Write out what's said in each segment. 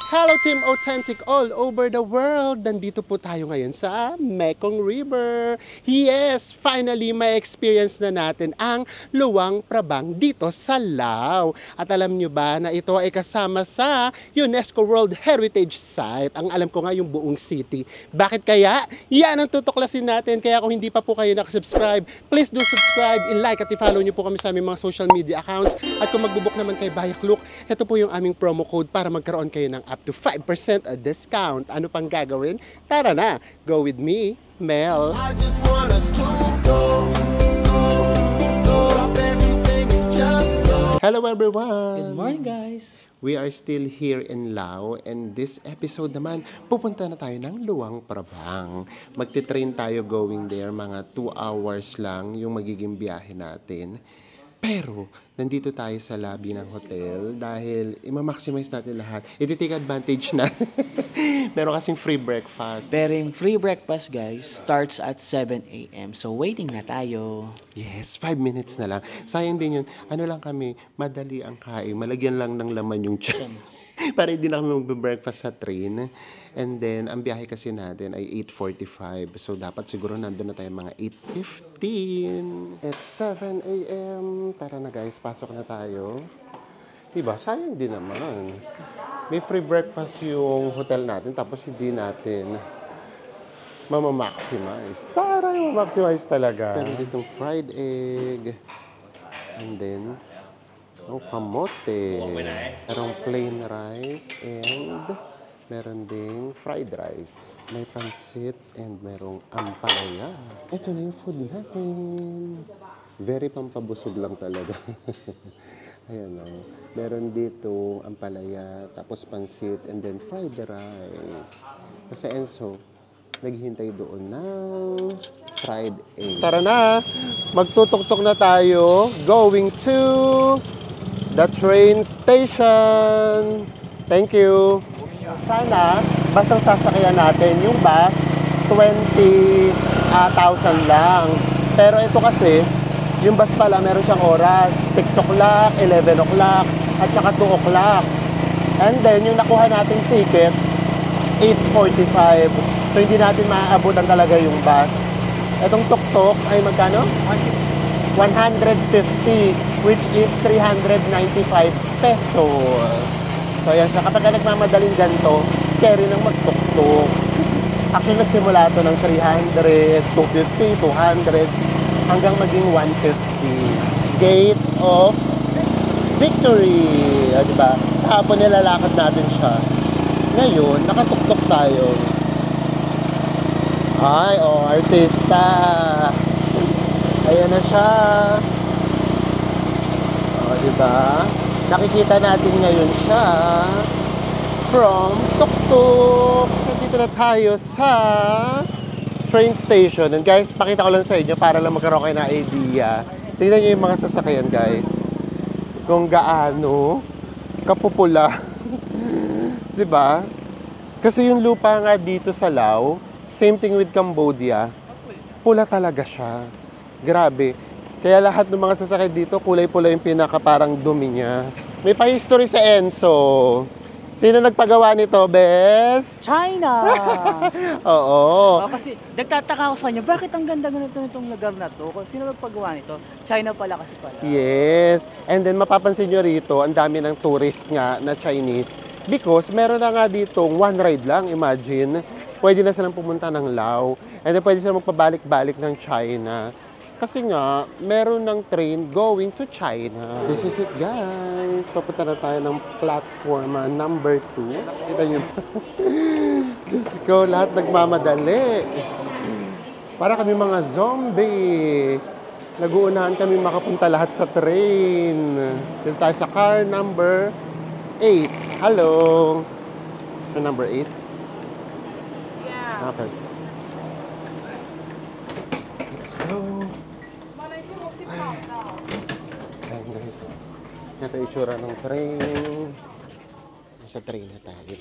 Hello Team Authentic all over the world! Nandito po tayo ngayon sa Mekong River. Yes, finally may experience na natin ang Luang Prabang dito sa Lao. At alam nyo ba na ito ay kasama sa UNESCO World Heritage Site. Ang alam ko nga yung buong city. Bakit kaya? Yan ang tutuklasin natin. Kaya kung hindi pa po kayo nakasubscribe, please do subscribe, i-like at i-follow nyo po kami sa aming mga social media accounts. At kung magbubuk naman kay Bayak Look, ito po yung aming promo code para magkaroon kayo ng up to 5% discount. Ano pang gagawin? Tara na! Go with me, Mel! I just want us to go. Drop everything and just go. Hello everyone! Good morning, guys! We are still here in Lao and this episode naman, pupunta na tayo ng Luang Prabang. Magti-train tayo going there, mga 2 hours lang yung magiging biyahe natin. Pero, nandito tayo sa lobby ng hotel dahil i-maximize natin lahat. I-take advantage na. Meron kasing free breakfast. Pero free breakfast, guys, starts at 7 a.m. So, waiting na tayo. Yes, 5 minutes na lang. Sayang din yun. Ano lang kami, madali ang kain. Malagyan lang ng laman yung tiyan. Para hindi na kami mag-breakfast sa train. And then, ang biyahe kasi natin ay 8:45. So, dapat siguro nandun na tayo mga 8:15. At 7 a.m. Tara na guys, pasok na tayo. Diba? Sayang din naman. May free breakfast yung hotel natin, tapos hindi natin mamamaximize. Tara, mamamaximize talaga. Pero ditong fried egg. And then, kamote. Merong plain rice and meron ding fried rice. May pansit and merong ampalaya. Ito na yung food natin. Very pampabusog lang talaga. Ayan o. Meron dito ampalaya, tapos pansit, and then fried rice. Kasi Enzo, naghihintay doon ng fried egg. Tara na! Magtutok-tok na tayo. Going to the train station. Thank you. Sana, basta sasakyan natin yung bus, 20,000 lang. Pero ito kasi, yung bus pala meron siyang oras, 6 o'clock, 11 o'clock, at saka 2 o'clock. And then, yung nakuha nating ticket, 8:45. So, hindi natin maaabutan talaga yung bus. Itong tuk-tuk ay magkano? 150, which is 395 pesos. So, yan siya. Kapag nagmamadaling ganito, carry ng magtuktok. Actually, nagsimula ito ng 300, 250, 200, hanggang maging 150. Gate of Victory. O, diba? Kahapon nilalakad natin siya. Ngayon, nakatuktok tayo. Ay, artista. Ayan na siya. O, diba? Nakikita natin ngayon siya from Tuktuk. Nandito na tayo sa train station. And guys, pakita ko lang sa inyo para lang magkaroon kayo ng idea. Tingnan nyo yung mga sasakyan, guys. Kung gaano kapupula. Diba? Kasi yung lupa nga dito sa Lao, same thing with Cambodia, pula talaga siya. Grabe. Kaya lahat ng mga sasakyan dito, kulay-pula yung pinaka parang dumi niya. May pa-history sa Enzo. Sino nagpagawa nito, Bes? China! Oo. Kasi nagtataka ako sa inyo, bakit ang ganda ganito nitong lugar na to? Sino nagpagawa nito? China pala kasi pala. Yes. And then mapapansin nyo rito, ang dami ng tourist nga na Chinese. Because meron na nga ditong one ride lang, imagine. Pwede na silang pumunta ng Lao. And then pwede silang magpabalik-balik ng China. Kasi nga, meron ng train going to China. This is it, guys. Papunta na tayo ng platform number 2. Kita nyo. Diyos ko, lahat nagmamadali. Para kami mga zombie. Nag-uunahan kami makapunta lahat sa train. Dito tayo sa car number 8. Hello. Car number 8? Yeah. Okay. Let's go. Ayan guys, ito yung itsura ng train. Nasa train na tayo.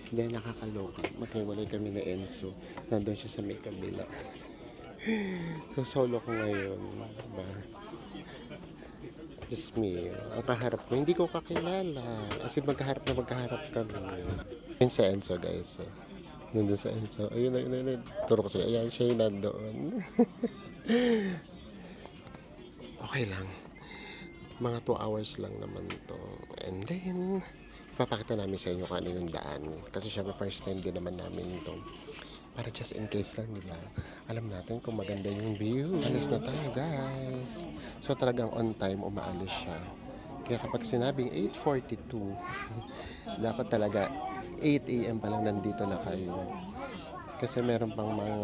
Hindi nakakaloka. Maghiwalay kami na Enzo. Nandun siya sa may kabila. So solo ko ngayon. Diba? Just me. Ang kaharap ko, hindi ko kakilala. As in magkaharap na magkaharap kami. Yun si Enzo, guys. So, nandun sa Enzo. Ayun, ayun, ayun. Turo ko siya. Ayan, siya yung nandoon. Okay lang. Mga 2 hours lang naman to. And then, papakita namin sa inyo kung ano yung daan. Kasi syempre first time din naman namin ito. Para just in case lang, di ba? Alam natin kung maganda yung view. Alis na tayo, guys. So talagang on time, umaalis siya. Kaya kapag sinabing 8:42, dapat talaga 8 a.m. pa lang nandito na kayo. Kasi meron pang mga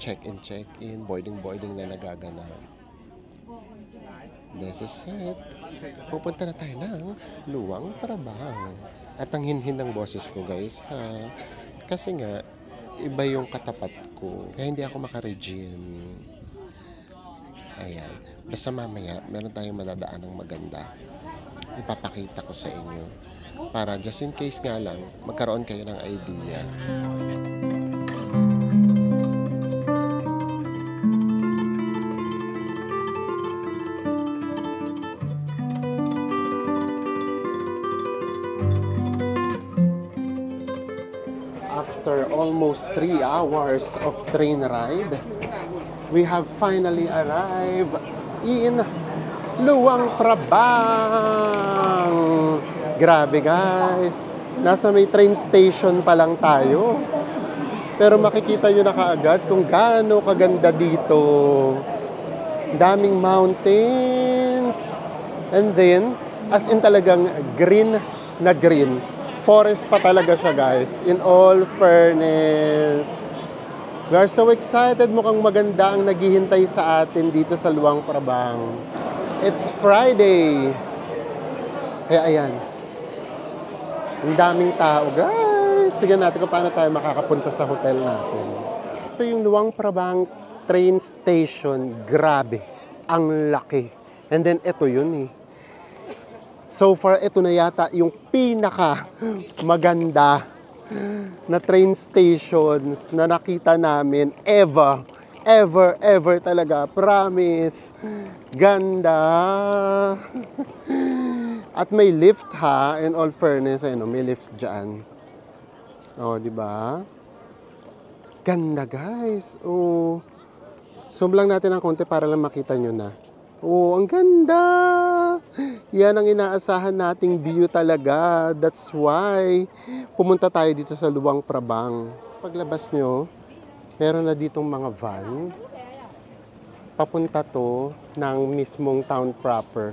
check-in, check-in, boarding na nagaganap. This is it. Pupunta na tayo ng Luang Prabang. At ang hinhin ng boses ko, guys, ha? Kasi nga, iba yung katapat ko. Kaya hindi ako makaregine. Ayan. Basta mamaya, meron tayong madadaan ng maganda. Ipapakita ko sa inyo. Para just in case nga lang, magkaroon kayo ng idea. After almost 3 hours of train ride, we have finally arrived in Luang Prabang. Grabe, guys. Nasa may train station pa lang tayo. Pero makikita nyo na kaagad kung gaano kaganda dito. Daming mountains. And then, as in talagang green na green. Forest pa talaga siya, guys. In all fairness. We are so excited. Mukhang maganda ang naghihintay sa atin dito sa Luang Prabang. It's Friday. Kaya ayan. Ang daming tao, guys. Sige natin kung paano tayo makakapunta sa hotel natin. Ito yung Luang Prabang train station. Grabe. Ang laki. And then ito yun eh. So far, ito na yata yung pinaka maganda na train stations na nakita namin ever talaga. Promise. Ganda. At may lift ha, in all fairness, ayun, may lift dyan. O, di ba? Ganda, guys. O, zoom lang natin ng konti para lang makita nyo na. Oh, ang ganda! Yan ang inaasahan nating view talaga. That's why pumunta tayo dito sa Luang Prabang. Sa paglabas nyo, meron na ditong mga van. Papunta to ng mismong town proper.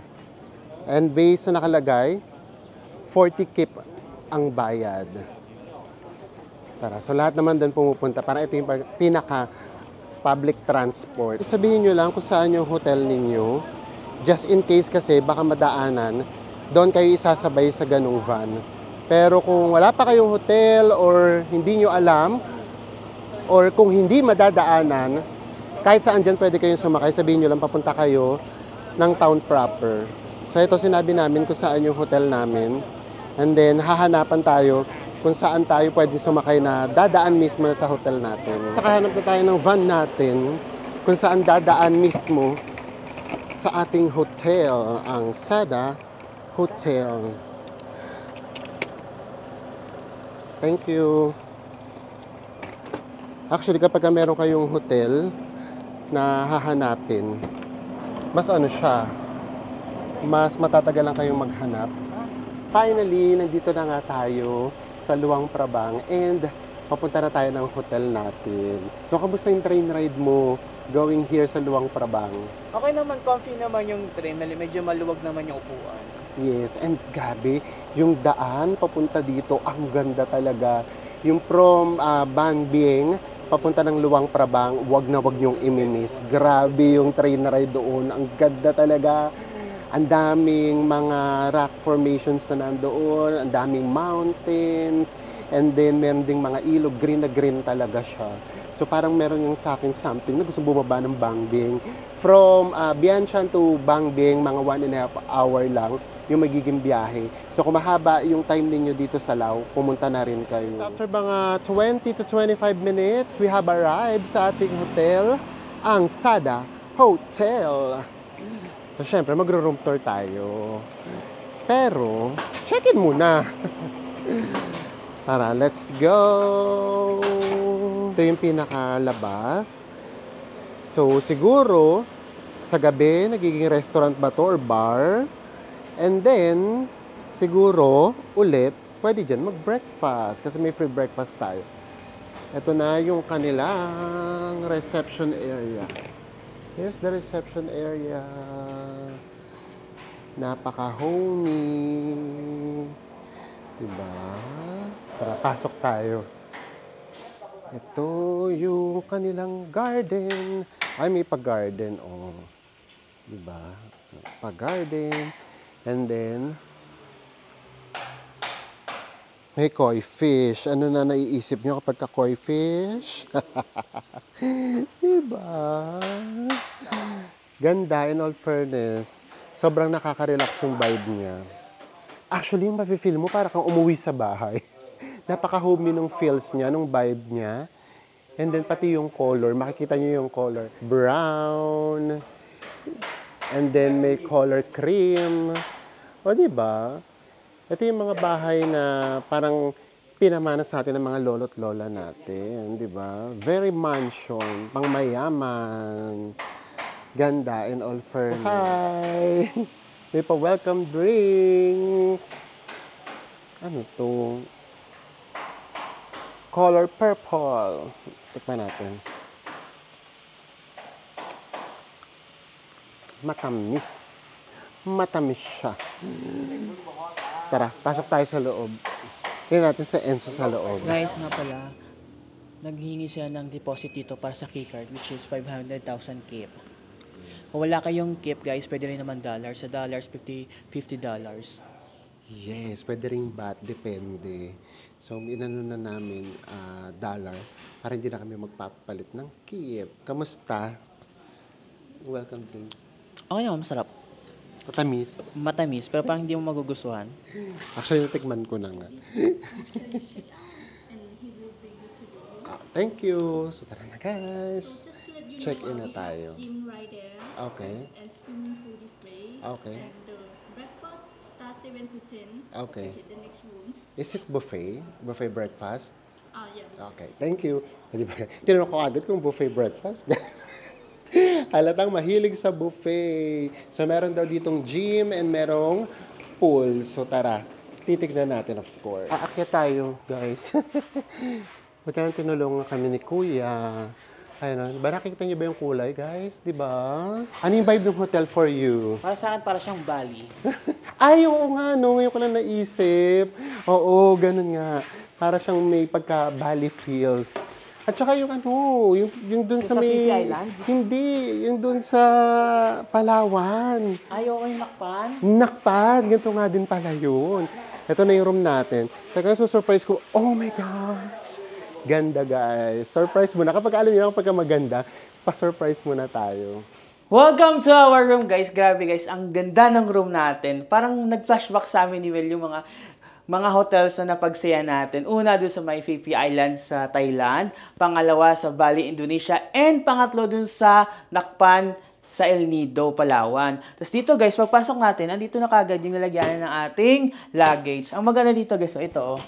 And based sa nakalagay, 40 kip ang bayad. Tara, so lahat naman doon pumupunta. Para ito yung pinaka public transport. Sabihin nyo lang kung saan yung hotel ninyo. Just in case kasi baka madaanan, doon kayo isasabay sa ganung van. Pero kung wala pa kayong hotel or hindi nyo alam, or kung hindi madadaanan, kahit saan dyan pwede kayong sumakay, sabihin nyo lang papunta kayo ng town proper. So ito sinabi namin kung saan yung hotel namin. And then hahanapan tayo kung saan tayo pwede sumakay na dadaan mismo sa hotel natin. Saka hanap na tayo ng van natin kung saan dadaan mismo sa ating hotel, ang Sada Hotel. Thank you. Actually, kapag meron kayong hotel na hahanapin, mas ano siya, mas matatagal lang kayong maghanap. Finally, nandito na nga tayo sa Luang Prabang and papunta na tayo ng hotel natin. So, kamusta yung train ride mo going here sa Luang Prabang? Okay naman, comfy naman yung train. Medyo maluwag naman yung upuan. Yes, and grabe, yung daan papunta dito, ang ganda talaga. Yung from Bangbing, papunta ng Luang Prabang, wag na wag niyong imimiss. Grabe yung train ride doon, ang ganda talaga. Ang daming mga rock formations na nandoon, ang daming mountains, and then meron ding mga ilog, green na green talaga siya. So parang meron yung sa akin something na gusto bumaba ng Bangbing. From Bianchan to Bangbing, mga 1.5 hour lang yung magiging biyahe. So kung mahaba yung time ninyo dito sa Lao, pumunta na rin kayo. So after mga 20 to 25 minutes, we have arrived sa ating hotel, ang Sada Hotel. So syempre, magro-room tour tayo. Pero, check-in muna. Tara, let's go! Ito yung pinakalabas. So, siguro, sa gabi, nagiging restaurant ba to or bar? And then, siguro, ulit, pwede dyan mag-breakfast kasi may free breakfast tayo. Ito na yung kanilang reception area. Here's the reception area. Napaka-homey. Diba? Tara, pasok tayo. Ito yung kanilang garden. Ay, may pag-garden. Oh. Diba? Pag-garden. And then, may koi fish. Ano na naiisip nyo kapag ka-koi fish? Diba? Ganda, in all fairness. Sobrang nakaka-relax yung vibe niya. Actually, yung mafe-feel mo para kang umuwi sa bahay. Napaka-homey nung feels niya, nung vibe niya. And then pati yung color, makikita niyo yung color. Brown. And then may color cream. O, diba? Ito yung mga bahay na parang pinamana sa atin ng mga lolo't lola natin. Diba? Very mansion, pang mayaman. Ganda in all fairness. Hi! May pa-welcome drinks. Ano to? Color purple. Tikman natin. Matamis. Matamis siya. Tara, pasok tayo sa loob. Tingnan natin sa Enzo sa loob. Guys, nga pala, naghihingi siya ng deposit dito para sa keycard, which is 500,000 kip. Kung wala kayong kip, guys, pwede rin naman dollars. Sa dollars, $50. Yes, pwede ring baht, depende. So, inano na namin dollar para hindi na kami magpapalit ng kip. Kamusta? Welcome drinks. Okay naman, masarap. Matamis. Matamis, pero parang hindi mo magugustuhan. Actually, natikman ko na nga. Thank you. So, tara na guys. Check in na tayo. Gym right there. Okay. And swimming pool display. Okay. And the breakfast starts 7 to 10. Okay. The next room. Is it buffet? Buffet breakfast? Yeah. Okay, thank you. Di ba? Tinanong ko agad kung buffet breakfast. Halatang mahilig sa buffet. So, meron daw ditong gym and merong pool. So, tara. Titignan natin, of course. Aakyat tayo, guys. Buti nang tinulungan kami ni Kuya. Ayun, ba nakikita niyo ba yung kulay, guys? Di ba? Ano yung vibe ng hotel for you? Para sa akin, para siyang Bali. Ay, oo nga, no. Ngayon ko lang naisip. Oo, ganun nga. Para siyang may pagka-Bali feels. At saka yung ano, yung dun sa Sa may... Phi Island? Hindi, yung dun sa Palawan. Ayaw ko yung nakpan. Nakpad, ganito nga din pala yun. Ito na yung room natin. Teka, surprise ko, oh my gosh. Ganda, guys. Surprise muna. Kapag alam niyo kapag maganda, pa-surprise muna tayo. Welcome to our room, guys. Grabe, guys. Ang ganda ng room natin. Parang nag-flashback sa amin ni Will yung mga hotels na napagsaya natin. Una, doon sa may Phi Phi Island sa Thailand. Pangalawa, sa Bali, Indonesia. And pangatlo, doon sa Nakpan, sa El Nido, Palawan. Tapos dito, guys, pagpasok natin, andito na kagad yung nilagyan ng ating luggage. Ang maganda dito, guys, ito,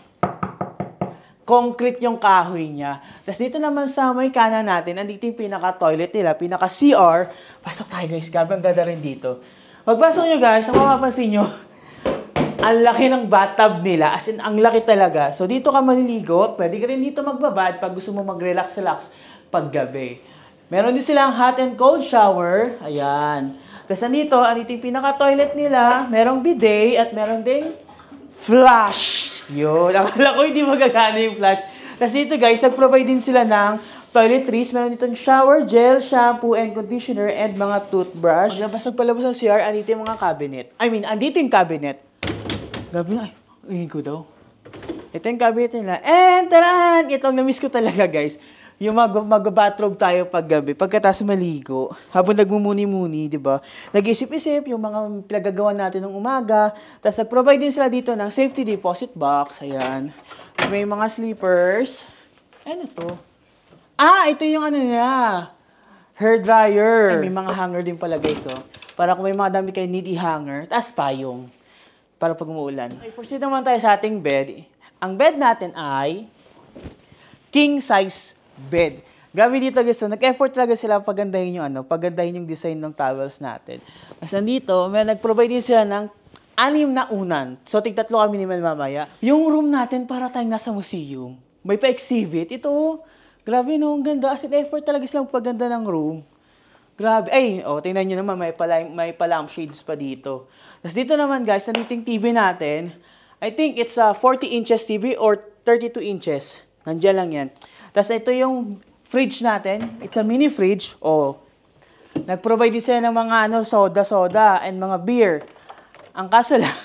concrete yung kahoy niya. Tapos dito naman sa may kanan natin, andito yung pinaka-toilet nila, pinaka-CR. Pasok tayo, guys. Grabe, ang ganda rin dito. Pagpasok nyo, guys, ang mapapansin nyo, ang laki ng bathtub nila. As in, ang laki talaga. So, dito ka maliligo. Pwede ka rin dito magbabad pag gusto mo mag-relax-relax paggabi. Meron din silang hot and cold shower. Ayan. Tapos andito yung pinaka-toilet nila. Merong bidet at meron ding flush. Yun. Akala ko hindi magagana yung flush. Tapos dito, guys, nag-provide din sila ng toiletries. Meron dito shower gel, shampoo, and conditioner, and mga toothbrush. Palabas ng CR, andito yung mga cabinet. Andito yung cabinet. Gabi nga, ay ko daw. Ito yung cabinet nila. And taran! Ito ang na-miss ko talaga, guys. Yung mag-bathrobe tayo paggabi, pagkatapos maligo, habang nagmumuni-muni, di ba? Nag-isip-isip yung mga pinagagawa natin ng umaga. Tapos nag-provide din sila dito ng safety deposit box. Ayan. Tapos may mga sleepers. Ano to? Ito yung ano nila. Hair dryer. Ay, may mga hanger din pala, guys, oh. Para kung may mga dami kayo need i-hanger. Tapos payong. Para pag umuulan. Okay, proceed naman tayo sa ating bed. Ang bed natin ay king size bed. Grabe dito guys, so, nag-effort talaga sila pagandahin yung pagandahin yung design ng towels natin. Kasi nandito, may nag-provide din sila ng 6 na unan. So, tig-3 kami ni Mel mamaya. Yung room natin para tayong nasa museum. May pa-exhibit. Ito, grabe no, ang ganda. As in, effort talaga silang paganda ng room. Grabe. Ay, tingnan nyo naman, may pa-lampshades pa dito. Tapos dito naman guys, nandito yung TV natin. I think it's a 40 inches TV or 32 inches. Nandiyan lang yan. Tapos ito yung fridge natin. It's a mini fridge. Nag-provide din sila ng mga soda and mga beer. Ang kaso lang,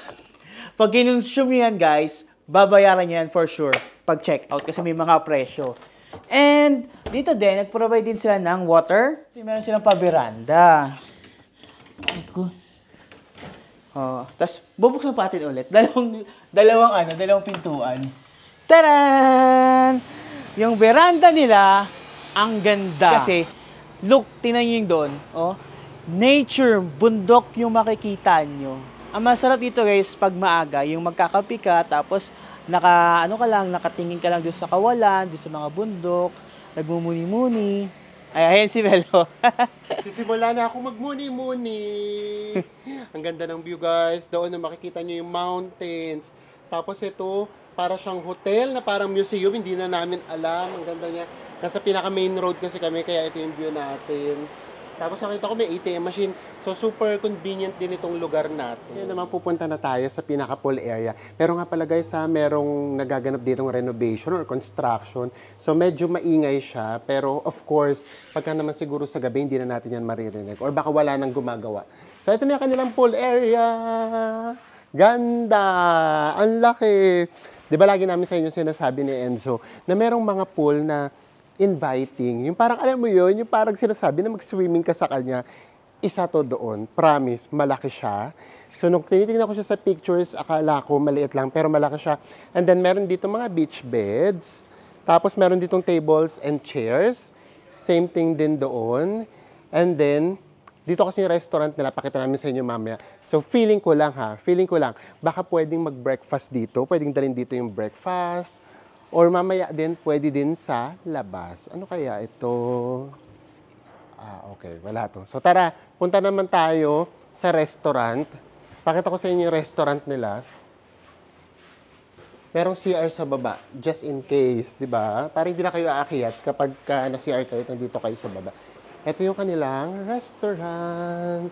pag kinonsume yan guys, babayaran nyo yan for sure pag check out kasi may mga presyo. And dito din, nag-provide din sila ng water. Kasi meron silang pa-veranda. Tapos bubuksan pa natin ulit. Dalawang pintuan. Taran! Yung veranda nila, ang ganda. Kasi, look, tingnan nyo yung doon. Nature, bundok yung makikita nyo. Ang masarap dito guys, pag maaga, yung magkakapi ka, tapos nakatingin ka lang doon sa kawalan, doon sa mga bundok, nagmumuni-muni. Ayan si Melo. Sisimula na ako magmuni-muni. Ang ganda ng view guys. Doon na makikita nyo yung mountains. Tapos ito, para siyang hotel na parang museum. Hindi na namin alam. Ang ganda niya. Nasa pinaka main road kasi kami. Kaya ito yung view natin. Tapos nakita ko may ATM machine. So, super convenient din itong lugar natin. Yan naman pupunta na tayo sa pinaka-pool area. Pero nga pala guys, merong nagaganap ditong renovation or construction. So, medyo maingay siya. Pero of course, pagka naman siguro sa gabi, hindi na natin yan maririnig. Or baka wala nang gumagawa. So, ito na yung kanilang pool area. Ganda! Ang laki! Di ba lagi namin sa inyo sinasabi ni Enzo na merong mga pool na inviting. Yung parang, alam mo yun, yung parang sinasabi na mag-swimming ka sa kanya, isa to doon. Promise, malaki siya. So, nung tinitingnan ko siya sa pictures, akala ko maliit lang, pero malaki siya. And then, meron dito mga beach beds. Tapos, meron ditong tables and chairs. Same thing din doon. And then, dito kasi yung restaurant nila, pakita namin sa inyo mamaya. So, feeling ko lang, baka pwedeng mag-breakfast dito. Pwedeng dalhin dito yung breakfast. Or mamaya din, pwede din sa labas. Ano kaya ito? Okay. Wala to. So tara, punta naman tayo sa restaurant. Pakita ko sa inyo yung restaurant nila. Merong CR sa baba, just in case, di ba? Parang hindi na kayo aakyat kapag na-CR kayo, nandito kayo sa baba. Ito yung kanilang restaurant.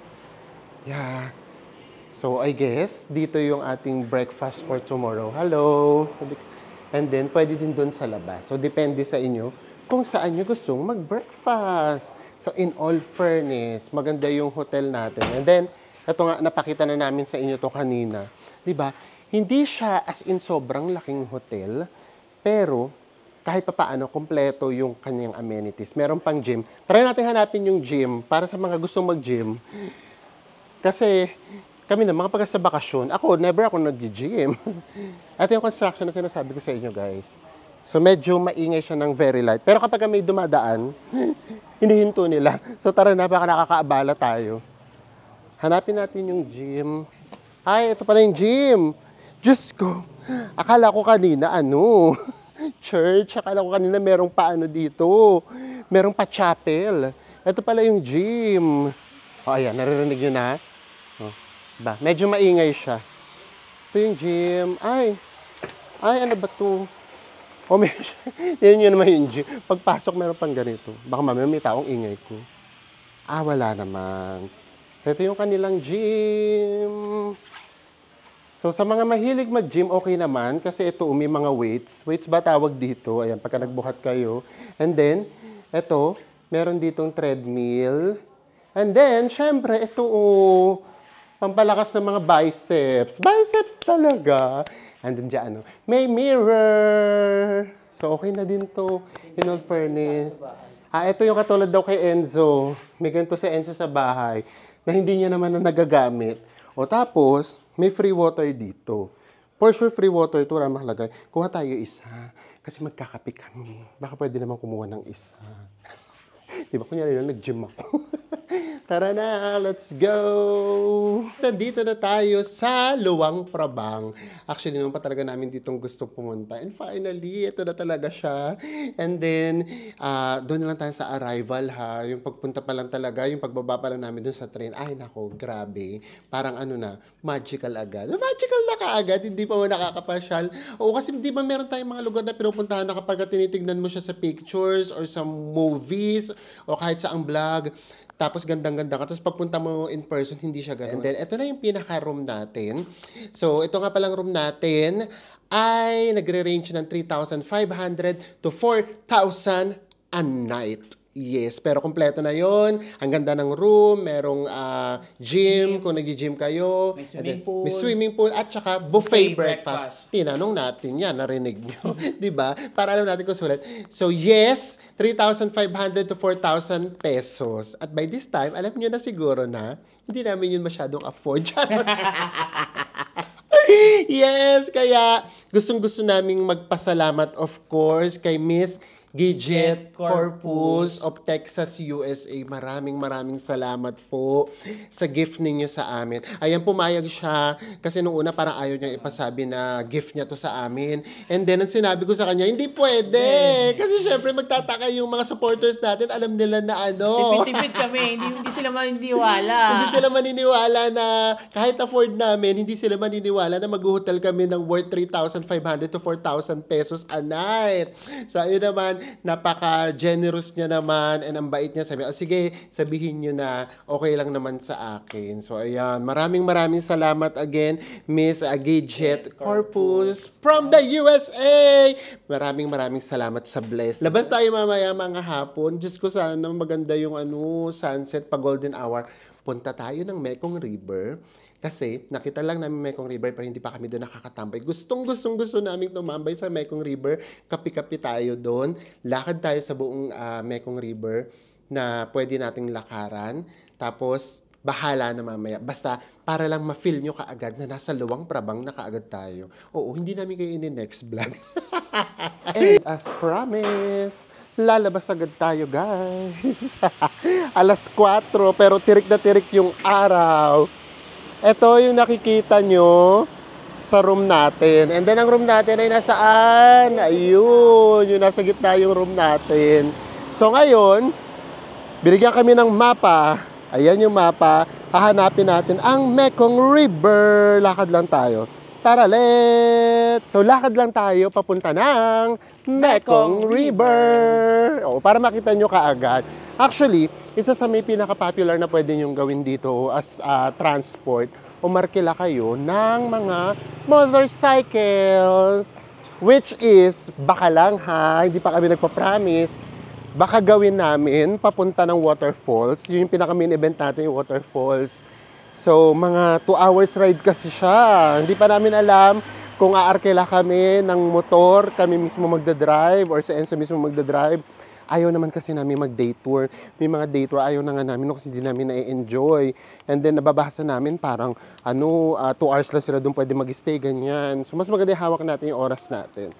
Yeah. So, I guess, dito yung ating breakfast for tomorrow. Hello! And then, pwede din doon sa labas. So, depende sa inyo kung saan nyo gustong mag-breakfast. So, in all fairness, maganda yung hotel natin. And then, ito nga, napakita na namin sa inyo to kanina. Diba? Hindi siya as in sobrang laking hotel, pero kahit pa paano, kompleto yung kanyang amenities. Meron pang gym. Try natin hanapin yung gym para sa mga gustong mag-gym. Kasi, kami na, mga pagka sa bakasyon, never ako nag-gym. Ito yung construction na sinasabi ko sa inyo, guys. So, medyo maingay siya ng very light. Pero kapag may dumadaan, hinihinto nila. So, tara na, baka nakakaabala tayo. Hanapin natin yung gym. Ay, ito pala yung gym. Diyos ko, akala ko kanina, church. Akala ko kanina merong dito. Merong pa-chapel. Ito pala yung gym. Ayan, naririnig nyo na. Medyo maingay siya. Ito yung gym. Ay, ano ba to? Yan yun naman yung gym. Pagpasok, meron pang ganito. Baka mamaya may taong ingay ko. Wala naman. So, ito yung kanilang gym. So, sa mga mahilig mag-gym, okay naman. Kasi ito, may mga weights. Weights ba tawag dito? Ayan, pagka nagbuhat kayo. And then, ito, meron ditong treadmill. And then, syempre, ito, pampalakas ng mga biceps. Biceps talaga. And then dyan, may mirror. So, okay na din to. In all fairness. Ito yung katulad daw kay Enzo. May ganito si Enzo sa bahay na hindi niya naman nagagamit. Tapos, may free water dito. For sure, free water ito. Wala makalagay. Kuha tayo isa. Kasi magkakape kami. Baka pwede naman kumuha ng isa. Diba, kunyari lang, nag-gym ako. Tara na, let's go! So, dito na tayo sa Luang Prabang. Actually, naman pa talaga namin ditong gusto pumunta. And finally, ito na talaga siya. And then, doon na lang tayo sa arrival ha. Yung pagpunta pa lang talaga, yung pagbaba pa lang namin doon sa train. Ay, nako, grabe. Parang ano na, magical agad. Magical na kaagad, hindi pa mo nakakapasyal. Oo, kasi di ba meron tayong mga lugar na pinupuntahan na kapag tinitignan mo siya sa pictures or sa movies o kahit sa ang vlog, tapos gandang-ganda ka. Tapos pagpunta mo in person, hindi siya ganun. And then, ito na yung pinaka-room natin. So, ito nga palang room natin ay nagre-range ng 3,500 to 4,000 a night. Yes, pero kompleto na yon. Ang ganda ng room, merong gym, kung nag-gym kayo. May swimming And then, pool. May swimming pool at saka buffet breakfast. breakfast. Tinanong natin yan, narinig nyo. Diba? Para alam natin kung sulit. So yes, 3,500 to 4,000 pesos. At by this time, alam nyo na siguro na, hindi namin yun masyadong afford. Yes, kaya gustong-gusto naming magpasalamat of course kay Miss Gidget Corpus of Texas, USA. Maraming salamat po sa gift ninyo sa amin. Ayan, pumayag siya kasi nung una parang ayaw niyang ipasabi na gift niya to sa amin. And then, ang sinabi ko sa kanya, hindi pwede. Kasi syempre magtataka yung mga supporters natin, alam nila na ano. Tipid-tipid kami, hindi sila maniniwala. Hindi sila maniniwala na kahit afford namin, hindi sila maniniwala na mag-hotel kami ng worth 3,500 to 4,000 pesos a night. So, ayun naman, napaka-generous niya naman and ang bait niya. Sabi, sige, sabihin niyo na okay lang naman sa akin. So, ayan. Maraming salamat again, Miss Gidget Corpus from the USA. Maraming salamat sa bless. Labas tayo mamaya mga hapon. Diyos ko, sana maganda yung sunset pa golden hour. Punta tayo ng Mekong River. Kasi nakita lang namin Mekong River pero hindi pa kami doon nakakatambay. Gusto namin tumambay sa Mekong River. Kapi-kapi tayo doon. Lakad tayo sa buong Mekong River na pwede nating lakaran. Tapos bahala na mamaya. Basta para lang ma-feel nyo kaagad na nasa Luang Prabang na kaagad tayo. Oo, hindi namin kayo next vlog. And as promised, lalabas agad tayo guys. 4:00 pero tirik na tirik yung araw. Ito yung nakikita nyo sa room natin. And then ang room natin ay nasaan? Ayun, yung nasa gitna yung room natin. So ngayon, binigyan kami ng mapa. Ayan yung mapa. Hahanapin natin ang Mekong River. Lakad lang tayo. Tara, let's! So lakad lang tayo papunta ng Mekong River. O, para makita nyo kaagad. Actually, isa sa may pinaka-popular na pwede nyong gawin dito as transport, umarkila kayo ng mga motorcycles. Which is, baka lang ha, hindi pa kami nagpa-promise, baka gawin namin papunta ng waterfalls. Yun yung pinaka-main event natin, yung waterfalls. So, mga 2 hours ride kasi siya. Hindi pa namin alam kung aarkila kami ng motor, kami mismo magdadrive, or sa Enzo mismo magdadrive. Ayaw naman kasi namin mag-day tour. May mga day tour, ayaw na nga namin kasi hindi namin na-enjoy. And then, nababasa namin parang, 2 hours lang sila doon pwede mag-stay, ganyan. So, mas maganda hawak natin yung oras natin.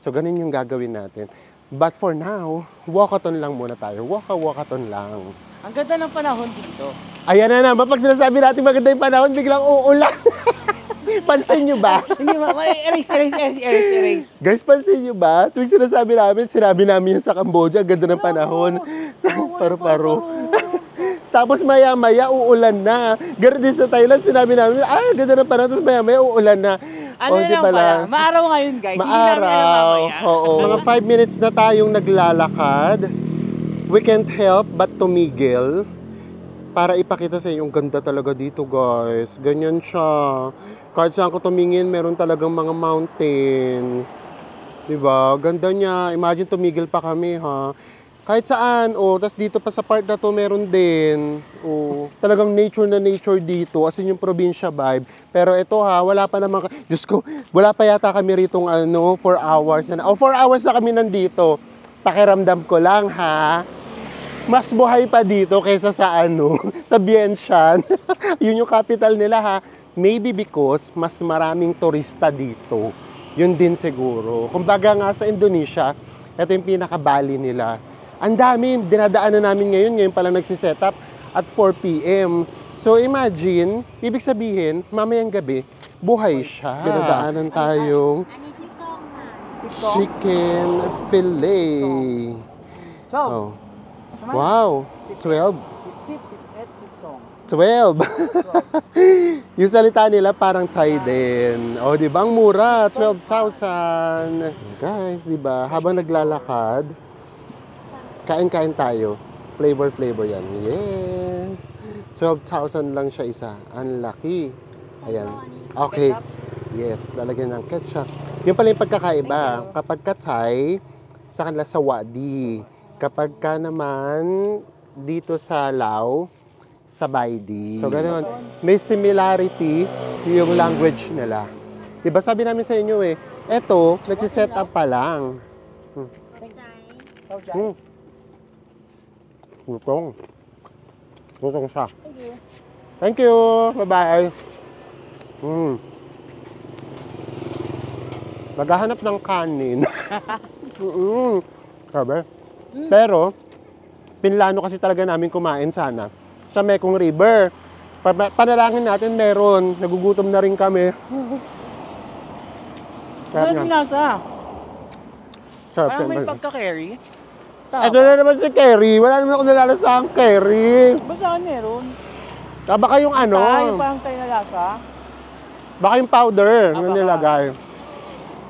So, ganun yung gagawin natin. But for now, walkathon lang muna tayo. Walkathon lang. Ang ganda ng panahon dito. Ayan na naman, pag sinasabi natin maganda yung panahon, biglang uulan. Pansin nyo ba? Hindi ba? Erase. Guys, pansin nyo ba? Tuwing sinasabi namin yun sa Cambodia, ganda ng panahon. Paro-paro. Tapos maya-maya, uulan na. Ganun din sa Thailand, sinabi namin, ganda ng panahon, tapos maya-maya, uulan na. Ano di lang pala? Maaraw ngayon, guys. Hindi namin alam Maaraw. mamaya. Oo. Mga 5 minutes na tayong naglalakad. We can't help but tumigil para ipakita sa inyo, yung ganda talaga dito, guys. Ganyan siya. Kahit saan ko tumingin, meron talagang mga mountains. Diba? Ganda niya. Imagine tumigil pa kami, ha? Kahit saan, tas dito pa sa part na to, meron din. Talagang nature na nature dito, as in yung probinsya vibe. Pero ito ha, wala pa naman, Diyos ko, wala pa yata kami ritong 4 hours na. 4 hours na kami nandito. Pakiramdam ko lang ha. Mas buhay pa dito kaysa sa sa Vientiane. Yun yung capital nila ha. Maybe because mas maraming turista dito. Yun din siguro. Kumbaga nga sa Indonesia, ito yung pinaka-Bali nila. Ang dami, dinadaanan namin ngayon pa lang nagsiset up. at 4 p.m. So imagine, ibig sabihin, mamayang gabi, buhay siya. Pinadaanan tayong chicken fillet. 12. Oh. Wow, 12. Sip, sip song. 12. Yung salita nila parang Thai din. O, di ba? Ang mura, 12,000. Guys, di ba? Habang naglalakad, kain-kain tayo. Flavor yan. Yes. 12,000 lang siya isa. Ang laki. Ayan. Okay. Yes, lalagyan ng ketchup. Yung pala yung pagkakaiba. Kapag ka Thai, sa kanila sawadi. Kapag ka naman dito sa Lao, sabaydi. So, ganoon. May similarity yung language nila. Diba sabi namin sa inyo eto, nagsiset up pa lang. Gutong. Gutong siya. Thank you. Bye-bye. Maghahanap ng kanin. Sabi. Pero, pinlano kasi talaga namin kumain sana sa Mekong River. Panalangin natin meron. Nagugutom na rin kami. Ano yung nasa? Sarap Parang may yan. pagka-carry. Ito na naman si Kerry. Wala naman ako nalalasang Kerry. Basta meron. Baka yung ano. Yung parang tayo na lasa. Baka yung powder na baka. nilagay.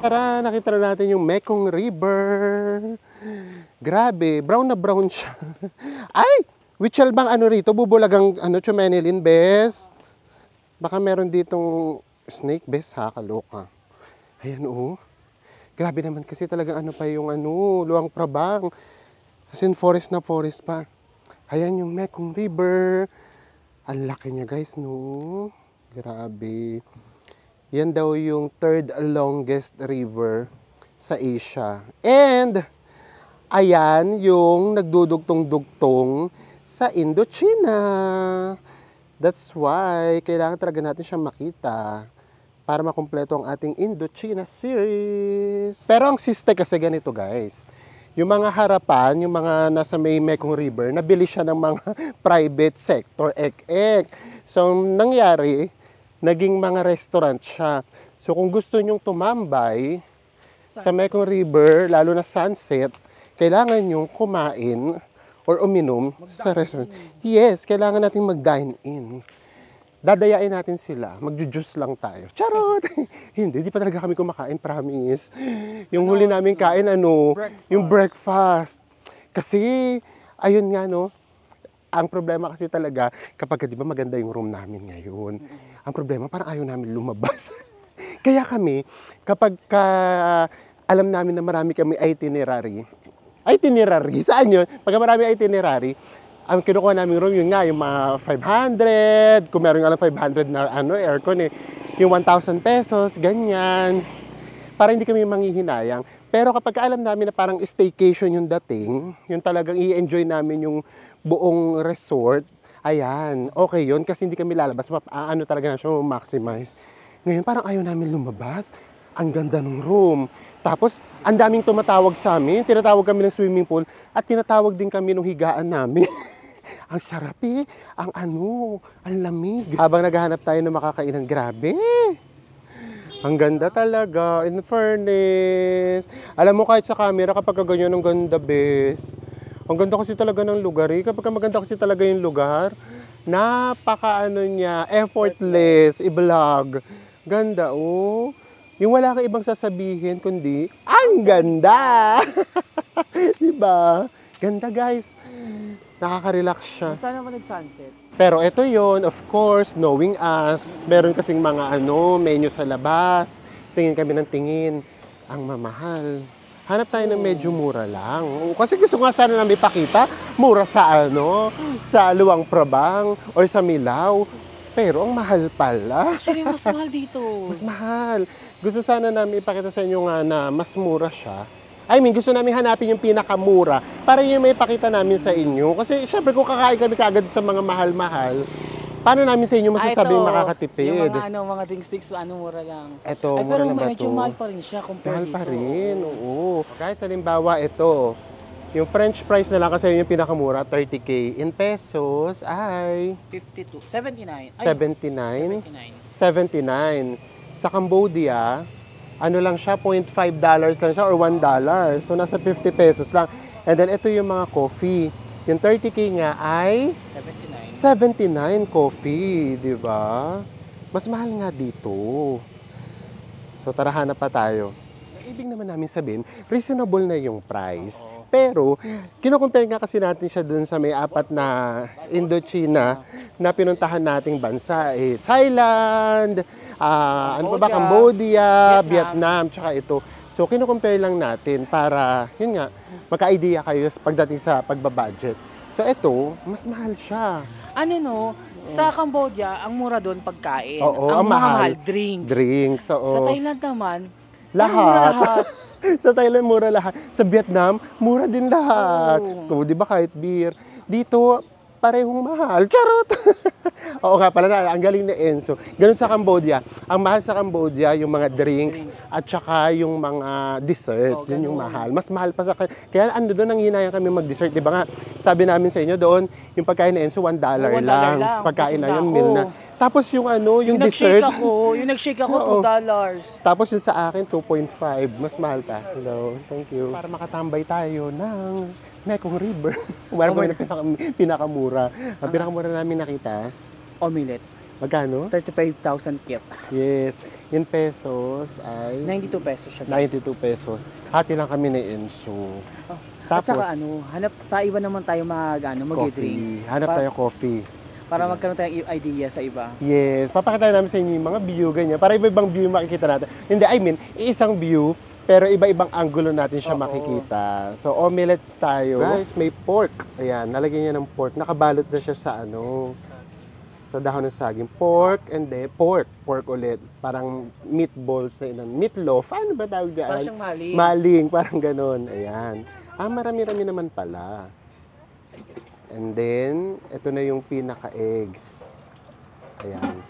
Tara, nakita na natin yung Mekong River. Grabe, brown na brown siya. Ay! Wichel bang ano rito? Bubulagang chumenilin, bes? Baka meron ditong snake, bes, ha? Kaloka. Ayan, Grabe naman kasi talagang pa yung Luang Prabang. As in, forest na forest pa. Ayan yung Mekong River. Ang laki niya, guys, no? Grabe. Yan daw yung third longest river sa Asia. And, ayan yung nagdudugtong-dugtong sa Indochina. That's why, kailangan talaga natin siya makita para makumpleto ang ating Indochina series. Pero ang siste kasi ganito, guys. Yung mga harapan, yung mga nasa may Mekong River, nabili siya ng mga private sector, So, nangyari, naging mga restaurant siya. So, kung gusto nyong tumambay sa Mekong River, lalo na sunset, kailangan nyong kumain or uminom sa restaurant. Yes, kailangan natin mag-dine in. Dadayain natin sila. Magju-juice lang tayo. Charot! Hindi, di pa talaga kami kumakain, promise. Yung huli namin kain, yung breakfast. Kasi, ayun nga, ang problema kasi talaga, kapag di ba maganda yung room namin ngayon, ang problema, parang ayaw namin lumabas. Kaya kami, kapag alam namin na marami kami itinerary, saan yun? Pag marami itinerary, ang kinukuha namin room, yun nga, yung mga 500, kung meron nga lang 500 na aircon yung 1,000 pesos, ganyan. Para hindi kami manghihinayang. Pero kapag alam namin na parang staycation yung dating, yung talagang i-enjoy namin yung buong resort, ayan, okay yun, kasi hindi kami lalabas, talaga na siya, maximize. Ngayon, parang ayaw namin lumabas. Ang ganda ng room. Tapos, ang daming tumatawag sa amin. Tinatawag kami ng swimming pool at tinatawag din kami ng higaan namin. Ang sarap ang lamig. Habang naghahanap tayo ng makakainan, grabe. Ang ganda talaga, in fairness. Alam mo, kahit sa camera, kapag ganyan, ang ganda, bes. Ang ganda kasi talaga ng lugar Kapag maganda kasi talaga yung lugar, napaka niya, effortless, i-vlog. Ganda, Yung wala kang ibang sasabihin, kundi, ang ganda! Diba? Ganda, guys. Nakaka-relax siya. Sana naman nag-sunset. Pero ito yon, of course, knowing us, meron kasing mga menu sa labas. Tingin kami ng tingin. Ang mamahal. Hanap tayo ng medyo mura lang. Kasi gusto nga sana namin ipakita, mura sa sa Luang Prabang or sa Milao. Pero ang mahal pala. Actually, mas mahal dito. Mas mahal. Gusto sana namin ipakita sa inyo nga na mas mura siya. Gusto namin hanapin yung pinakamura para yung may pakita namin sa inyo. Kasi syempre kung kakain kami kaagad sa mga mahal-mahal, paano namin sa inyo masasabing makakatipid? Yung mga ding sticks, mura lang. Ito, Pero mura na ba medyo ito? mahal pa rin siya compared Mahal dito. pa rin, oo. Guys, halimbawa ito, Yung French fries na lang kasi yun yung pinakamura, 30K. In pesos ay 52. 79. Ay, 79. 79. 79. Sa Cambodia, ano lang siya, $0.5 lang siya or $1. So, nasa 50 pesos lang. And then, ito yung mga coffee. Yung 30K nga ay 79. 79 coffee, di ba? Mas mahal nga dito. So, tara, hanap pa tayo. Ibig naman namin sabihin, reasonable na yung price. Pero, kino-compare nga kasi natin siya dun sa may 4 na Indochina na pinuntahan nating bansa. Thailand, ano pa ba, Cambodia, Vietnam, tsaka ito. So, kino-compare lang natin para, yun nga, magka-idea kayo pagdating sa pagbabudget. So, ito, mas mahal siya. Ano no, sa Cambodia, ang mura doon pagkain. Oo, ang ang mahal. mahal, drinks. Drinks, oo. Sa Thailand naman, Lahat. Sa Thailand, mura lahat. Sa Vietnam, mura din lahat. Kung di ba kahit beer. Dito, parehong mahal. Charot! Oo nga pala, ang galing ni Enzo. Ganun sa Cambodia. Ang mahal sa Cambodia, yung mga drinks at saka yung mga dessert. Yun yung mahal. Mas mahal pa sa... Kaya ano doon, ang hinayang kami mag-dessert. Di ba nga, sabi namin sa inyo doon, yung pagkain ni Enzo, $1 lang. Pagkain na yun, meal na. Tapos yung ano, yung dessert. Yung nag-shake ako, $2. Tapos yung sa akin, 2.5. Mas mahal pa. Hello, thank you. Para makatambay tayo ng Mekong River. Meron kami na pinakamura. Ang pinakamura namin nakita, Omelette. magkano? 35,000 kip. Yes. In pesos ay 92 pesos siya. 92 pesos. Hati lang kami ni Enzo. At Tapos, saka hanap sa iba naman tayo mag-drinks. coffee. Hanap tayo coffee. Para magkaroon tayong idea sa iba. Yes. Papakita namin sa inyo yung mga view, ganyan. Para iba-ibang view yung makikita natin. Hindi, I mean, isang view, pero iba-ibang angulo natin siya makikita. So, omelette tayo. Guys, may pork. Ayan, nalagyan niya ng pork. Nakabalot na siya sa sa dahon ng saging. Pork and then pork ulit. Parang meatballs na ilan. Meatloaf. Ano ba tawag dyan? Parang siyang maling. Maling, parang ganun. Ayan. Marami-rami naman pala. And then, ito na yung pinaka-eggs. Ayan.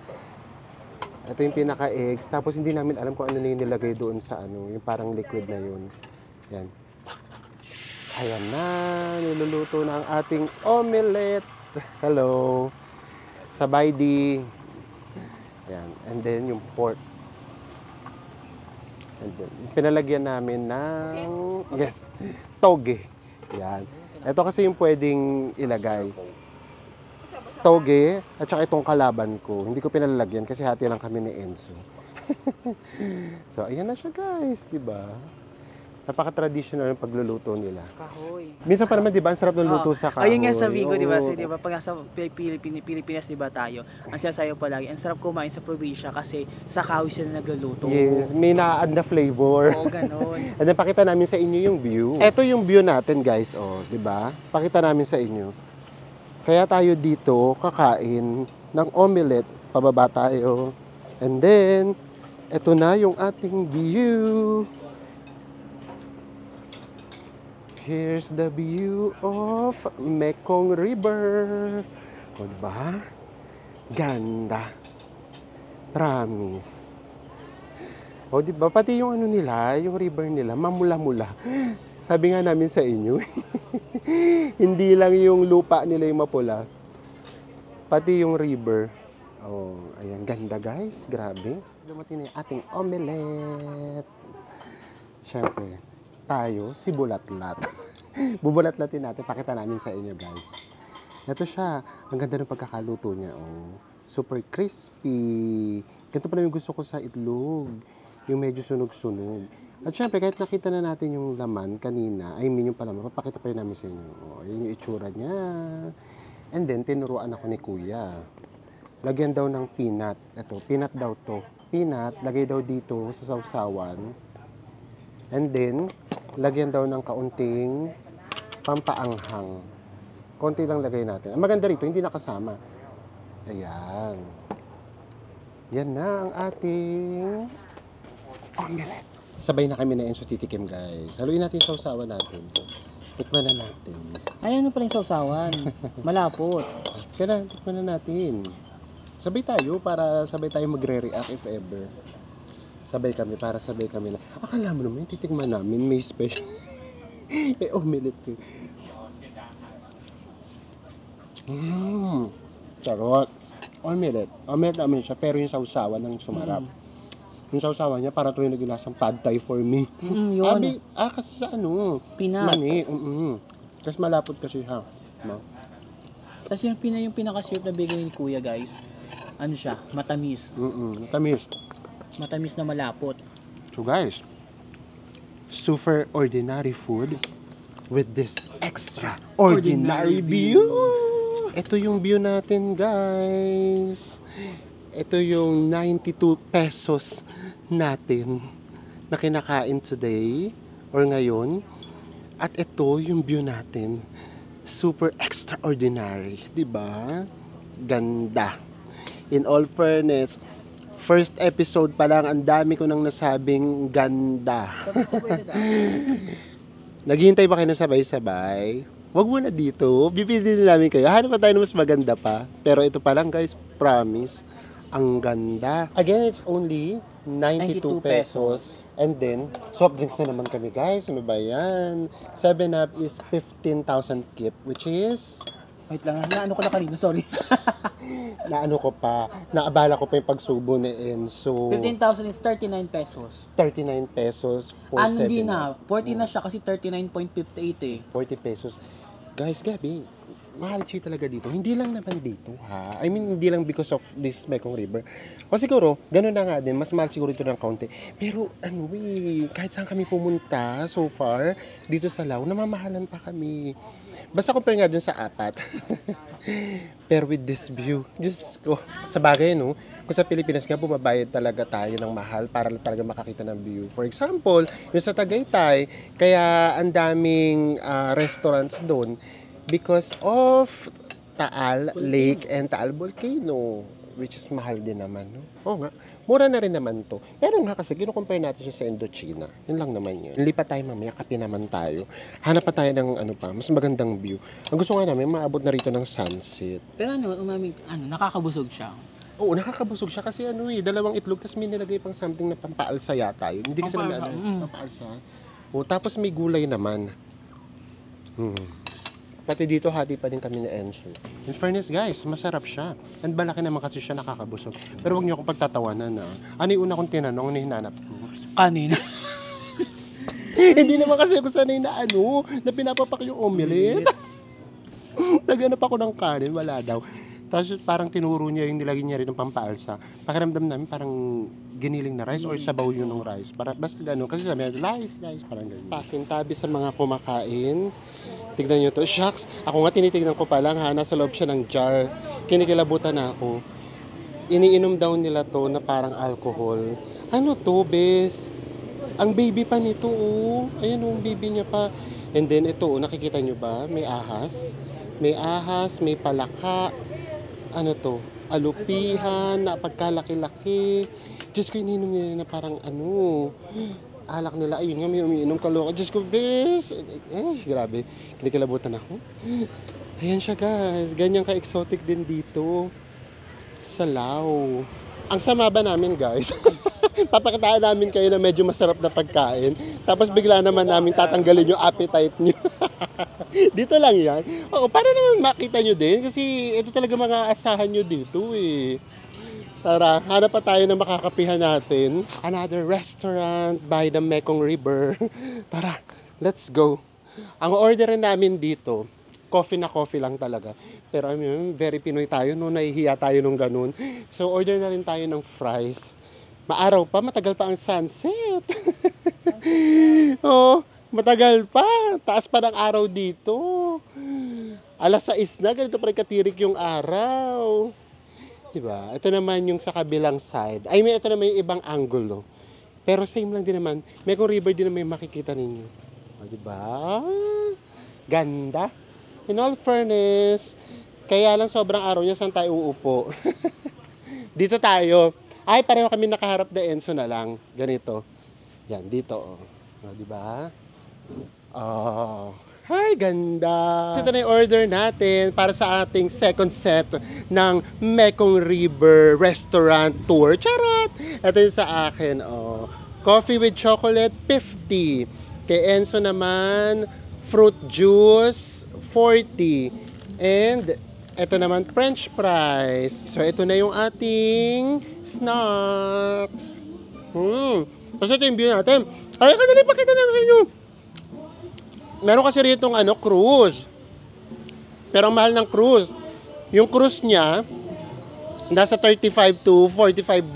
Ito yung pinaka-eggs. Tapos hindi namin alam kung ano na yung nilagay doon sa yung parang liquid na yun. Ayan. Ayan na. Niluluto na ang ating omelette. Hello. Sabay di. Ayan. And then yung pork. And then, pinalagyan namin ng, yes, toge. Ayan. Ito kasi yung pwedeng ilagay. Toge, at saka itong kalaban ko. Hindi ko pinalalagyan kasi hati lang kami ni Enzo. So, ayan na siya guys, di ba? Napaka-traditional yung pagluluto nila. Kahoy. Minsan pa naman, di ba, ang sarap ng luto sa kahoy. Ayun nga sabi ko, di ba? Oo. Di ba, pag nasa Pilipinas, di ba tayo, ang sinasayo palagi, ang sarap kumain sa probinsya kasi sa kahoy sila nagluluto. Yes, may na-add na flavor. Oo, ganon. And then, pakita namin sa inyo yung view. Ito yung view natin, guys, di ba? Pakita namin sa inyo. Kaya tayo dito kakain ng omelette. Pababa tayo. And then, ito na yung ating view. Here's the view of Mekong River. O, diba? Ganda. Promise. O, diba? Pati yung nila, yung river nila, mamula-mula. Sabi nga namin sa inyo, hindi lang yung lupa nila yung mapula. Pati yung river. Oh, ayan. Ganda, guys. Grabe. Dumating na yung ating omelette. Siyempre, tayo, si Bulatlat. Bubulatlatin natin. Pakita namin sa inyo, guys. Ito siya. Ang ganda ng pagkakaluto niya. Oh. Super crispy. Ganito pala yung gusto ko sa itlog. Yung medyo sunog-sunog. At syempre, kahit nakita na natin yung laman kanina, I mean yung palaman, papakita pa rin namin sa inyo. Oh, yun yung itsura niya. And then, tinuruan ako ni Kuya. Lagyan daw ng peanut. Ito, peanut daw to. Peanut, lagay daw dito sa sausawan. And then, lagyan daw ng kaunting pampaanghang. Konti lang lagay natin. Ang maganda rito, hindi nakasama. Ayan. Yan na ang ating omelette. Sabay na kami na Enzo titikim, guys. Haluin natin yung sausawan natin. Tikman na natin. Ay, ano pala yung sausawan? Malapot. Kaya na, tikman na natin. Sabay tayo para sabay tayo magre-react if ever. Sabay kami, para sabay kami na. Akala mo naman, titikman namin, may special. May omelette eh. Charot. Omelette. Omelette naman siya, pero yung sausawan ng sumarap. Yung sausawan niya, para ito yung nagilasang pad thai for me. Yun. Kasi sa ano? Peanut. Mani. Kasi malapot kasi ha. No? Tapos yung pinaka-sweet na bigay ni Kuya, guys. Ano siya? Matamis. Tamis. Matamis na malapot. So guys, super ordinary food with this extraordinary view. Ito yung view natin, guys. Ito yung 92 pesos natin na kinakain today or ngayon. At ito yung view natin. Super extraordinary, 'di ba? Ganda. In all fairness, first episode pa lang, ang dami ko nang nasabing ganda. Naghihintay ba kayo na sabay-sabay? Wag mo na dito. Bibili namin kayo. Hanap pa tayo na mas maganda pa. Pero ito pa lang, guys. Promise. Ang ganda. Again, it's only 92 pesos. And then, soft drinks na naman kami, guys. Ano ba yan? 7-Up is 15,000 kip, which is... Wait lang, naano ko na kanina, sorry. Naano ko pa, naabala ko pa yung pagsubo ni Enzo. 15,000 is 39 pesos. 39 pesos for 7 Hindi na, 40 na siya kasi 39.58 eh. 40 pesos. Guys, Gabi, mahal siya talaga dito. Hindi lang naman dito, ha? I mean, hindi lang because of this Mekong River. O siguro, ganun na nga din, mas mahal siguro ito ng kaunti. Pero, kahit saan kami pumunta so far, dito sa Lao, namamahalan pa kami. Basta compare nga dun sa apat. Pero with this view, Diyos ko. Sa bagay, no? Kung sa Pilipinas nga, bumabayad talaga tayo ng mahal para talaga makakita ng view. For example, yung sa Tagaytay, kaya ang daming restaurants doon because of Taal Lake and Taal Volcano, which is mahal din naman, no? Oo nga, mura na rin naman to. Pero nga kasi, kino-compare natin siya sa Indochina. Yun lang naman yun. Lipat tayo mamaya, kape naman tayo. Hanap pa tayo ng mas magandang view. Ang gusto nga namin, maabot na rito ng sunset. Pero nakakabusog siya. Oo, nakakabusog siya kasi dalawang itlog, tapos may nilagay pang something na pampaalsa yata yun. Hindi kasi naman pampaalsa. O, tapos may gulay naman. Pati dito, hati pa din kami ni Enzo. In fairness, guys, masarap siya. And malaki naman kasi siya nakakabusog. Pero huwag niyo akong pagtatawanan, na. Ano yung una kong tinanong, ano hinanap ko? Kanina. Hindi naman kasi ako sanay na na pinapapak yung omelette. Naghanap ako ng kanin, wala daw. Tapos parang tinuro niya yung nilagay niya rin ng pampaalsa. Pakiramdam namin parang giniling na rice or sabaw yun ng rice. Para basta gano'n. Kasi sabi niya, rice, parang gano'n. Pasintabi sa mga kumakain. Tignan nyo to. Shucks, ako nga tinitignan ko pa lang ha. Nasa loob siya ng jar. Kinikilabutan na ako. Iniinom daw nila to na parang alcohol. Ano to, bes? Ang baby pa nito, oh. Ayan, ang baby niya pa. And then ito, nakikita nyo ba? May ahas. May ahas, may palaka. Ano to? Alupihan, na pagkalaki-laki. Diyos ko, ininom niya na parang alak nila. Ayun nga, may umiinom kaloka. Diyos ko, bes. Grabe. Kinikilabutan ako. Ayan siya, guys. Ganyan ka-exotic din dito. Sa Lao. Ang sama ba namin, guys? Papakitaan namin kayo na medyo masarap na pagkain. Tapos bigla naman namin tatanggalin yung appetite nyo. Dito lang yan. Oo, para naman makita nyo din. Kasi ito talaga mga asahan nyo dito eh. Tara, hanap pa tayo na makakapihan natin. Another restaurant by the Mekong River. Tara, let's go. Ang orderin namin dito, coffee na coffee lang talaga. Pero very Pinoy tayo, no? Nahihiya tayo nung ganun. So, order na rin tayo ng fries. Maaraw pa, matagal pa ang sunset. Oh, matagal pa. Taas pa ng araw dito. Alas 6 na, ganito pa rin katirik yung araw. Diba? Ito naman yung sa kabilang side. Ito naman yung ibang angulo. Pero same lang din naman. Mekong River din naman yung makikita ninyo. Diba? Ganda. In all fairness, kaya lang sobrang araw niya, saan tayo uupo? Dito tayo. Pareho kami nakaharap na Enzo na lang. Ganito. Yan, dito. Diba? Hi, ganda! Ito na yung order natin para sa ating second set ng Mekong River Restaurant Tour. Charot! Ito yung sa akin. Coffee with chocolate, 50. Kay Enzo naman, fruit juice, 40. And ito naman, French fries. So, ito na yung ating snacks. Tapos ito yung view natin. Ay, kadali, pakita namin sa inyo. Meron kasi rito cruise. Pero ang mahal ng cruise. Yung cruise niya, nasa $35 to $45.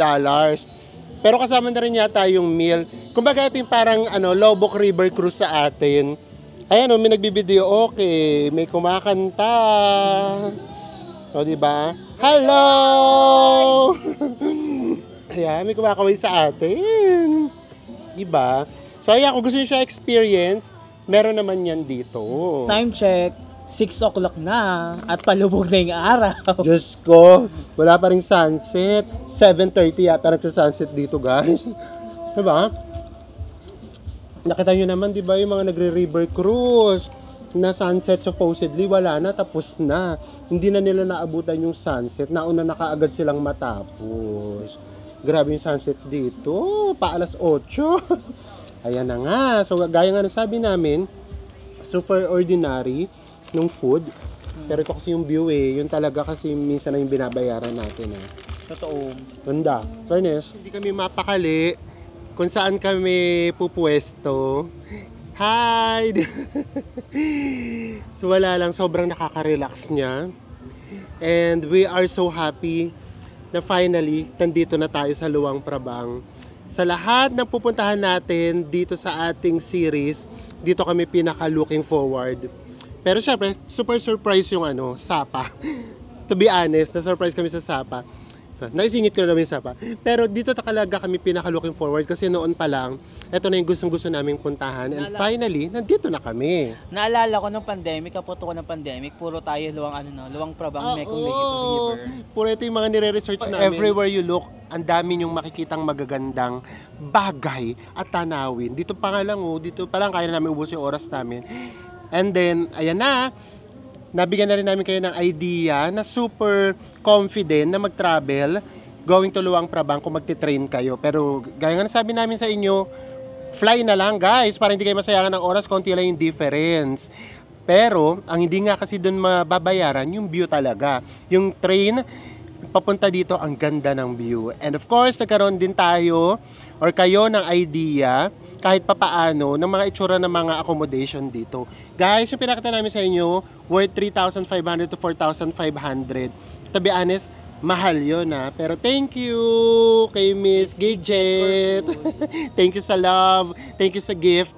Pero kasama na rin yata yung meal. Kumbaga ito yung parang Loboc River Cruise sa atin. Ayan may nagbibideo, okay, may kumakanta. O, diba? Hello! Ayan, may kumakaway sa atin. Diba? So, ayan, kung gusto nyo siya experience, meron naman yan dito. Time check, 6 o'clock na at palubog na yung araw. Diyos ko, wala pa ring sunset. 7:30 yata na sa sunset dito, guys. Diba? Nakita nyo naman, di ba, yung mga nagre-river cruise na sunset supposedly, wala na, tapos na. Hindi na nila naabutan yung sunset. Nauna na kaagad silang matapos. Grabe yung sunset dito. Pa alas 8. Ayan na nga. So, gaya nga nasabi namin, super ordinary nung food. Pero ito kasi yung view Yun talaga kasi minsan na yung binabayaran natin Totoo. Ganda. Fairness, hindi kami mapakali kung saan kami pupwesto. Hi! So wala lang, sobrang nakaka-relax niya. And we are so happy na finally, nandito na tayo sa Luang Prabang. Sa lahat ng pupuntahan natin dito sa ating series, dito kami pinaka-looking forward. Pero syempre, super surprise yung Sapa. To be honest, na-surprise kami sa Sapa. Naisingit ko na namin sa Sapa. Pero dito talaga kami pinaka-looking forward kasi noon pa lang, ito na yung gustong-gusto naming puntahan. And finally, nandito na kami. Naalala ko nung pandemic, kaputo ko ng pandemic, puro tayo Luang Prabang, Mekong River. Puro ito yung mga nire-research namin. Everywhere you look, ang dami yung makikitang magagandang bagay at tanawin. Dito pa nga lang, dito pa lang kaya namin ubos yung oras namin. And then, ayan na, nabigyan na rin namin kayo ng idea na super confident na mag-travel going to Luang Prabang kung magti-train kayo. Pero gaya nga nasabi namin sa inyo, fly na lang guys para hindi kayo masayangan ng oras, konti lang yung difference. Pero ang hindi nga kasi doon mababayaran yung view talaga. Yung train papunta dito, ang ganda ng view. And of course, nagkaroon din tayo or kayo ng idea kahit papaano ng mga itsura ng mga accommodation dito. Guys, yung pinakita namin sa inyo, worth 3,500 to 4,500. To be honest, mahal yun Pero thank you kay Miss Gidget. Thank you sa love. Thank you sa gift.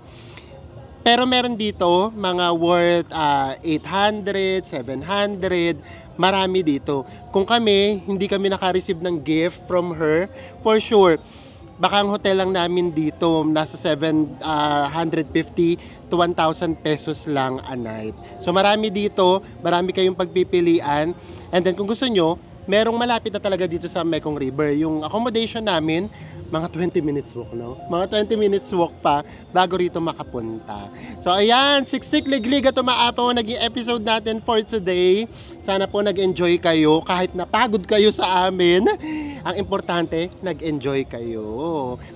Pero meron dito mga worth 800, 700. Marami dito. Kung kami, hindi kami naka-receive ng gift from her, for sure, baka ang hotel lang namin dito nasa 750 to 1,000 pesos lang a night. So marami dito, marami kayong pagpipilian. And then kung gusto nyo, merong malapit na talaga dito sa Mekong River. Yung accommodation namin, mga 20 minutes walk, Mga 20 minutes walk pa bago rito makapunta. So ayan, siksik, liglig at umaapaw naging episode natin for today. Sana po nag-enjoy kayo kahit napagod kayo sa amin. Ang importante, nag-enjoy kayo.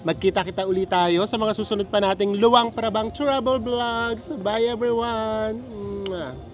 Magkita-kita ulit tayo sa mga susunod pa nating Luang Prabang Travel Vlogs. Bye everyone! Mwah.